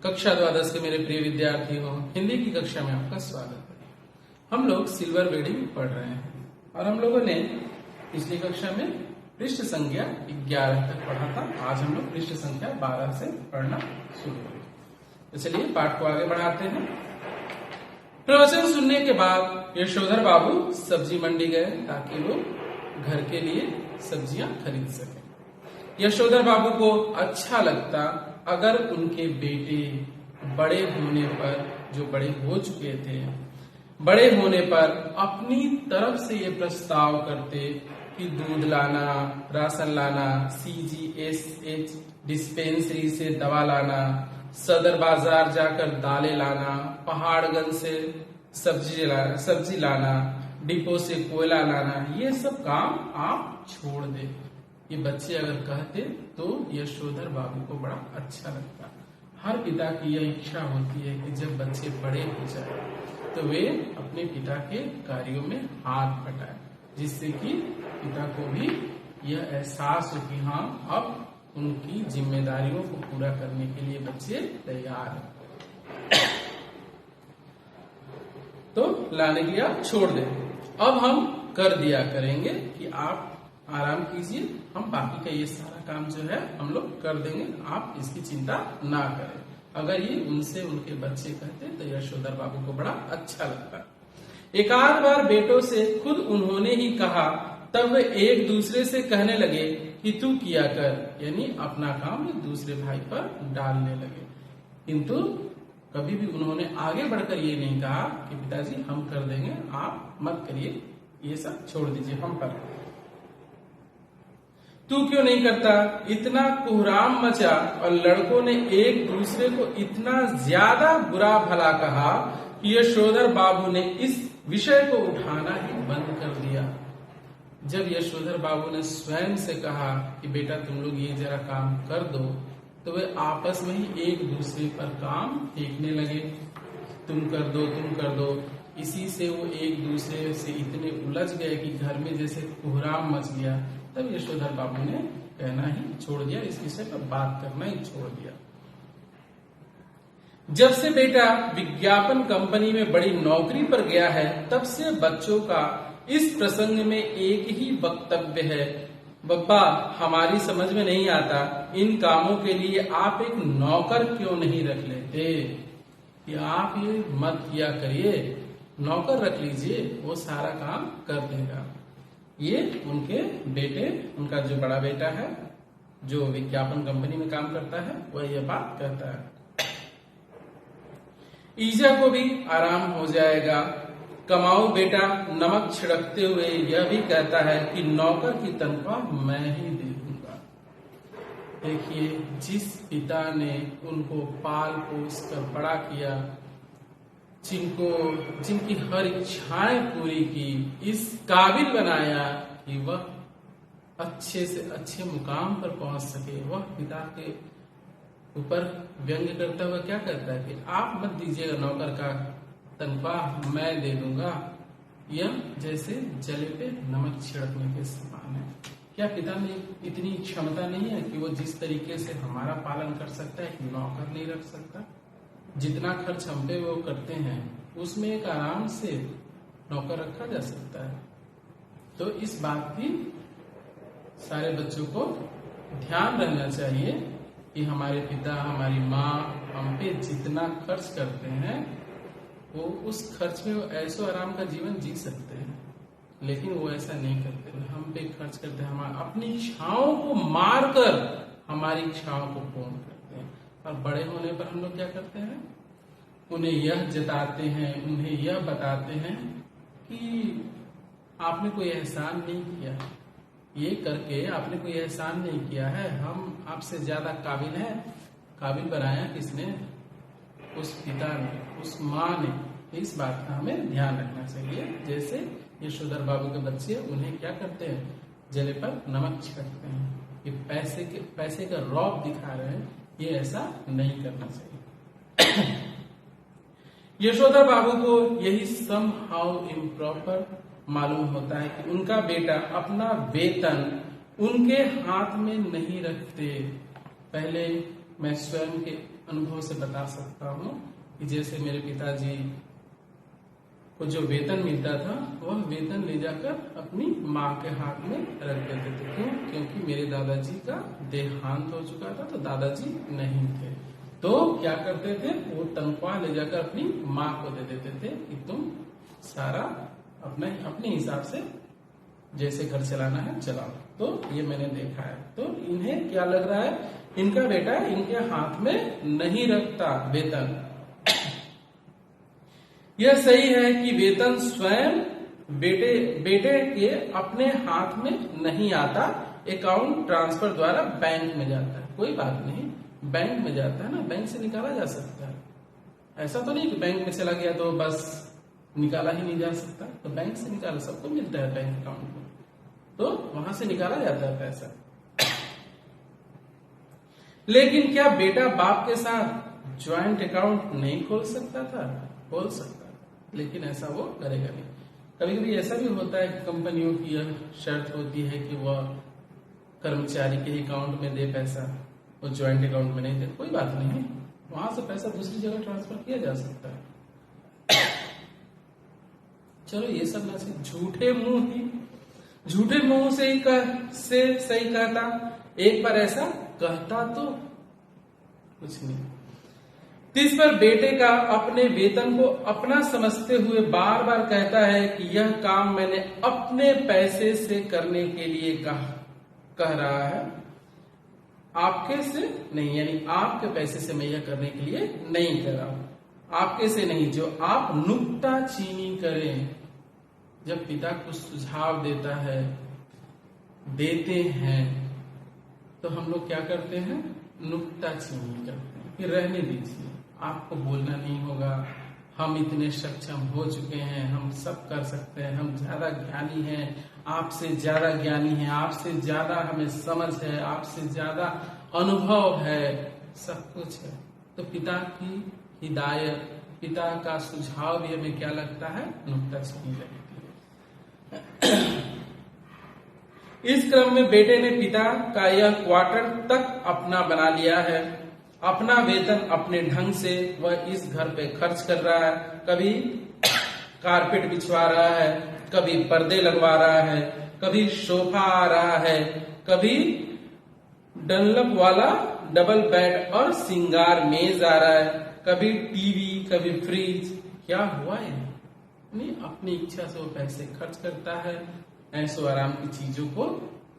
कक्षा द्वादश के मेरे प्रिय विद्यार्थियों, हिंदी की कक्षा में आपका स्वागत है। हम लोग सिल्वर वेडिंग पढ़ रहे हैं और हम लोगों ने पिछली कक्षा में पृष्ठ संख्या 11 तक पढ़ा था। आज हम लोग पृष्ठ संख्या 12 से पढ़ना शुरू करेंगे। तो चलिए पाठ को आगे बढ़ाते हैं। प्रवचन सुनने के बाद यशोधर बाबू सब्जी मंडी गए ताकि वो घर के लिए सब्जियां खरीद सके। यशोधर बाबू को अच्छा लगता अगर उनके बेटे बड़े होने पर, जो बड़े हो चुके थे, बड़े होने पर अपनी तरफ से ये प्रस्ताव करते कि दूध लाना, राशन लाना, CGSH डिस्पेंसरी से दवा लाना, सदर बाजार जाकर दालें लाना, पहाड़गंज से सब्जी लाना, डिपो से कोयला लाना, ये सब काम आप छोड़ दे। ये बच्चे अगर कहते तो यशोधर बाबू को बड़ा अच्छा लगता। हर पिता की यह इच्छा होती है कि जब बच्चे बड़े हो जाए तो वे अपने पिता के कार्यों में हाथ बटाएं, जिससे कि पिता को भी यह एहसास हो कि हाँ, अब उनकी जिम्मेदारियों को पूरा करने के लिए बच्चे तैयार हैं। तो लाने के लिए आप छोड़ दें। अब हम कर दिया करेंगे कि आप आराम कीजिए, हम बाकी का ये सारा काम जो है हम लोग कर देंगे, आप इसकी चिंता ना करें। अगर ये उनसे उनके बच्चे कहते तो यशोधर बाबू को बड़ा अच्छा लगता। एक आध बार बेटों से खुद उन्होंने ही कहा, तब वे एक दूसरे से कहने लगे कि तू किया कर, यानी अपना काम दूसरे भाई पर डालने लगे। किंतु कभी भी उन्होंने आगे बढ़कर ये नहीं कहा कि पिताजी हम कर देंगे, आप मत करिए, ये सब छोड़ दीजिए हम पर। तू क्यों नहीं करता? इतना कोहराम मचा और लड़कों ने एक दूसरे को इतना ज्यादा बुरा भला कहा कि यशोधर बाबू ने इस विषय को उठाना ही बंद कर दिया। जब यशोधर बाबू ने स्वयं से कहा कि बेटा तुम लोग ये जरा काम कर दो, तो वे आपस में ही एक दूसरे पर काम फेंकने लगे। तुम कर दो, तुम कर दो। इसी से वो एक दूसरे से इतने उलझ गए कि घर में जैसे कोहराम मच गया। तब यशोधर बाबू ने कहना ही छोड़ दिया, इस विषय पर बात करना ही छोड़ दिया। जब से बेटा विज्ञापन कंपनी में बड़ी नौकरी पर गया है, तब से बच्चों का इस प्रसंग में एक ही वक्तव्य है, बब्बा हमारी समझ में नहीं आता, इन कामों के लिए आप एक नौकर क्यों नहीं रख लेते? कि आप ये मत किया करिए, नौकर रख लीजिए, वो सारा काम कर देगा। ये उनके बेटे, उनका जो बड़ा बेटा है जो विज्ञापन कंपनी में काम करता है, वह यह बात कहता है। ईजा को भी आराम हो जाएगा। कमाऊ बेटा नमक छिड़कते हुए यह भी कहता है कि नौकर की तनख्वाह मैं ही दे दूंगा। देखिए, जिस पिता ने उनको पाल पोस कर बड़ा किया, जिनकी हर इच्छाएं पूरी की, इस काबिल बनाया कि वह अच्छे से अच्छे मुकाम पर पहुंच सके, वह पिता के ऊपर व्यंग्य करता हुआ क्या कहता है कि आप मत दीजिएगा नौकर का तनख्वाह, मैं दे दूंगा। यह जैसे जले पे नमक छिड़कने के समान है। क्या पिता में इतनी क्षमता नहीं है कि वो जिस तरीके से हमारा पालन कर सकता है, कि नौकर नहीं रख सकता? जितना खर्च हम पे वो करते हैं, उसमें एक आराम से नौकर रखा जा सकता है। तो इस बात की सारे बच्चों को ध्यान रखना चाहिए कि हमारे पिता, हमारी माँ हम पे जितना खर्च करते हैं, वो उस खर्च में वो ऐसो आराम का जीवन जी सकते हैं, लेकिन वो ऐसा नहीं करते। हम पे खर्च करते हैं, हमारे अपनी इच्छाओं को मारकर हमारी इच्छाओं को पूर्ण करते हैं। और बड़े होने पर हम लोग क्या करते हैं? उन्हें यह जताते हैं, उन्हें यह बताते हैं कि आपने कोई एहसान नहीं किया, ये करके आपने कोई एहसान नहीं किया है, हम आपसे ज्यादा काबिल हैं। काबिल बनाया किसने? उस पिता ने, उस माँ ने। इस बात का हमें ध्यान रखना चाहिए। जैसे यशोधर बाबू के बच्चे, उन्हें क्या करते हैं? जले पर नमक छिड़कते हैं, ये पैसे का रौब दिखा रहे हैं, ये ऐसा नहीं करना चाहिए। यशोधर बाबू को यही समहाउ इम्प्रॉपर मालूम होता है कि उनका बेटा अपना वेतन उनके हाथ में नहीं रखते। पहले मैं स्वयं के अनुभव से बता सकता हूँ कि जैसे मेरे पिताजी को जो वेतन मिलता था वह वेतन ले जाकर अपनी माँ के हाथ में रख देते थे। क्यों? क्योंकि मेरे दादाजी का देहांत हो चुका था, तो दादाजी नहीं थे। तो क्या करते थे, वो तनख्वाह ले जाकर अपनी माँ को दे देते थे कि तुम सारा अपने हिसाब से जैसे घर चलाना है चलाओ। तो ये मैंने देखा है। तो इन्हें क्या लग रहा है, इनका बेटा इनके हाथ में नहीं रखता वेतन। यह सही है कि वेतन स्वयं बेटे के अपने हाथ में नहीं आता, अकाउंट ट्रांसफर द्वारा बैंक में जाता है। कोई बात नहीं, बैंक में जाता है ना, बैंक से निकाला जा सकता है। ऐसा तो नहीं कि बैंक में चला गया तो बस निकाला ही नहीं जा सकता। तो बैंक से निकाला, सबको मिलता है बैंक अकाउंट में, तो वहां से निकाला जाता है पैसा। लेकिन क्या बेटा बाप के साथ ज्वाइंट अकाउंट नहीं खोल सकता था? खोल सकता, लेकिन ऐसा वो करेगा नहीं। कभी कभी ऐसा भी होता है कि कंपनियों की यह शर्त होती है कि वह कर्मचारी के अकाउंट में दे पैसा, वो ज्वाइंट अकाउंट में नहीं दे। कोई बात नहीं, वहां से पैसा दूसरी जगह ट्रांसफर किया जा सकता है। चलो ये सब ना, झूठे मुंह से सही कहता। एक बार ऐसा कहता तो कुछ नहीं। तीस पर बेटे का अपने वेतन को अपना समझते हुए बार बार कहता है कि यह काम मैंने अपने पैसे से करने के लिए कह रहा है, आपके से नहीं, यानी आपके पैसे से मैं यह करने के लिए नहीं कर रहा हूं। आपके से नहीं, जो आप नुक्ताचीनी करें। जब पिता कुछ सुझाव देते हैं तो हम लोग क्या करते हैं, नुक्ताचीनी करते हैं कि रहने दीजिए, आपको बोलना नहीं होगा, हम इतने सक्षम हो चुके हैं, हम सब कर सकते हैं, हम ज्यादा ज्ञानी हैं, आपसे ज्यादा ज्ञानी हैं, आपसे ज्यादा हमें समझ है, आपसे ज्यादा अनुभव है, सब कुछ है। तो पिता की हिदायत, पिता का सुझाव भी हमें क्या लगता है, नुक्ताचीनी लगती है। इस क्रम में बेटे ने पिता का यह क्वार्टर तक अपना बना लिया है। अपना वेतन अपने ढंग से वह इस घर पे खर्च कर रहा है। कभी कारपेट बिछवा रहा है, कभी पर्दे लगवा रहा है, कभी सोफा आ रहा है, कभी डनलप वाला डबल बेड और सिंगार मेज आ रहा है, कभी टीवी, कभी फ्रिज। क्या हुआ है, नहीं अपनी इच्छा से वो पैसे खर्च करता है, ऐशो आराम की चीजों को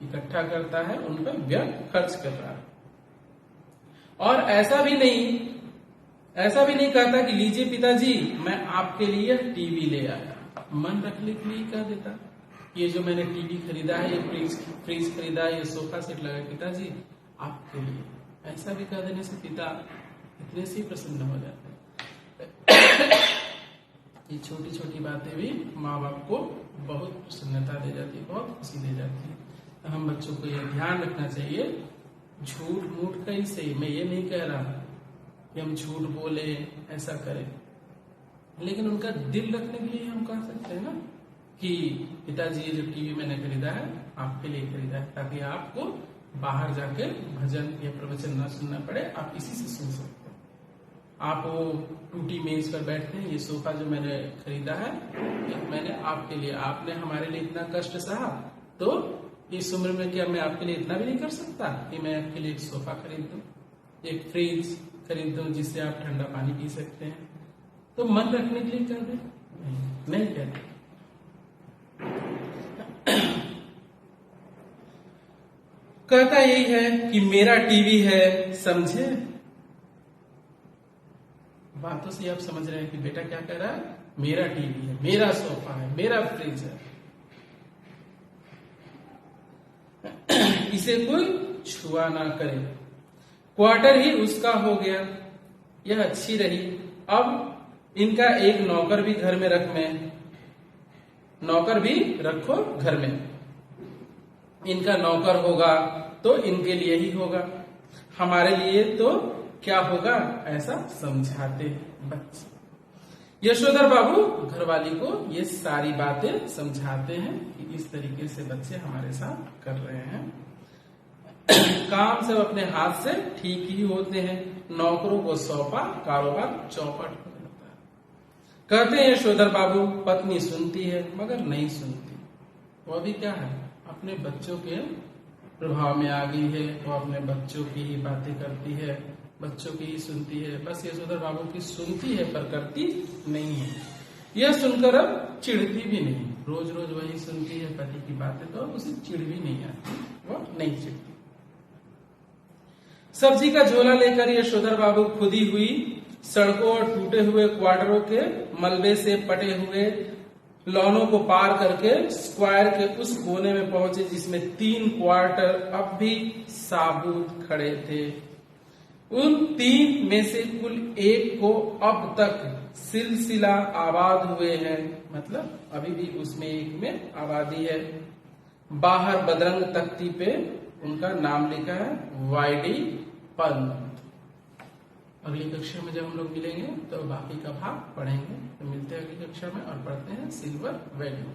इकट्ठा करता है, उन पर व्यर्थ खर्च कर रहा है। और ऐसा भी नहीं कहता कि लीजिए पिताजी मैं आपके लिए टीवी ले आया। मन रखने के लिए कह देता, ये जो मैंने टीवी खरीदा है, ये फ्रिज खरीदा है, ये सोफा सेट लगा पिताजी आपके लिए। ऐसा भी कह देने से पिता इतने से प्रसन्न हो जाते हैं। ये छोटी छोटी बातें भी माँ बाप को बहुत प्रसन्नता दे जाती है, बहुत खुशी दे जाती है। तो हम बच्चों को यह ध्यान रखना चाहिए, झूठ मूठ का ही सही, मैं ये नहीं कह रहा कि हम झूठ बोले ऐसा करें, लेकिन उनका दिल रखने के लिए हम कह सकते हैं ना कि पिताजी ये जो टीवी मैंने खरीदा है आपके लिए खरीदा है, ताकि आपको बाहर जाके भजन या प्रवचन ना सुनना पड़े, आप इसी से सुन सकते हैं। आप वो टूटी मेज पर बैठते हैं, ये सोफा जो मैंने खरीदा है मैंने आपके लिए, आपने हमारे लिए इतना कष्ट सहा, तो इस उम्र में क्या मैं आपके लिए इतना भी नहीं कर सकता कि मैं आपके लिए एक सोफा खरीद दूं, एक फ्रिज खरीद दूं जिससे आप ठंडा पानी पी सकते हैं। तो मन रखने के लिए कर दे, नहीं कहते। कहता यही है कि मेरा टीवी है, समझे? बातों से आप समझ रहे हैं कि बेटा क्या कह रहा है, मेरा टीवी है, मेरा सोफा है, मेरा फ्रिज है, इसे कोई छुआ ना करे। क्वार्टर ही उसका हो गया, यह अच्छी रही। अब इनका एक नौकर भी घर में नौकर भी रखो घर में, इनका नौकर होगा तो इनके लिए ही होगा, हमारे लिए तो क्या होगा, ऐसा समझाते बच्चे। यशोधर बाबू घरवाली को ये सारी बातें समझाते हैं कि इस तरीके से बच्चे हमारे साथ कर रहे हैं। काम सब अपने हाथ से ठीक ही होते हैं, नौकरों को सौंपा कारोबार चौपट हो जाता है। कहते हैं यशोधर बाबू, पत्नी सुनती है मगर नहीं सुनती। वो अभी क्या है, अपने बच्चों के प्रभाव में आ गई है। वो अपने बच्चों की ही बातें करती है, बच्चों की ही सुनती है। बस यशोधर बाबू की सुनती है पर करती नहीं है। यह सुनकर अब चिढ़ती भी नहीं। रोज रोज वही सुनती है पति की बातें, तो उसे चिढ़ भी नहीं आती, वो नहीं चिढ़ती। सब्जी का झोला लेकर यशोधर बाबू खुदी हुई सड़कों और टूटे हुए क्वार्टरों के मलबे से पटे हुए लॉनों को पार करके स्क्वायर के उस कोने में पहुंचे जिसमें 3 क्वार्टर अब भी साबुत खड़े थे। उन 3 में से कुल 1 को अब तक सिलसिला आबाद हुए हैं, मतलब अभी भी उसमें 1 में आबादी है। बाहर बदरंग तख्ती पे उनका नाम लिखा है, वाईडी पंत। अगली कक्षा में जब हम लोग मिलेंगे तो बाकी का भाग पढ़ेंगे। तो मिलते हैं अगली कक्षा में और पढ़ते हैं सिल्वर वैल्यू।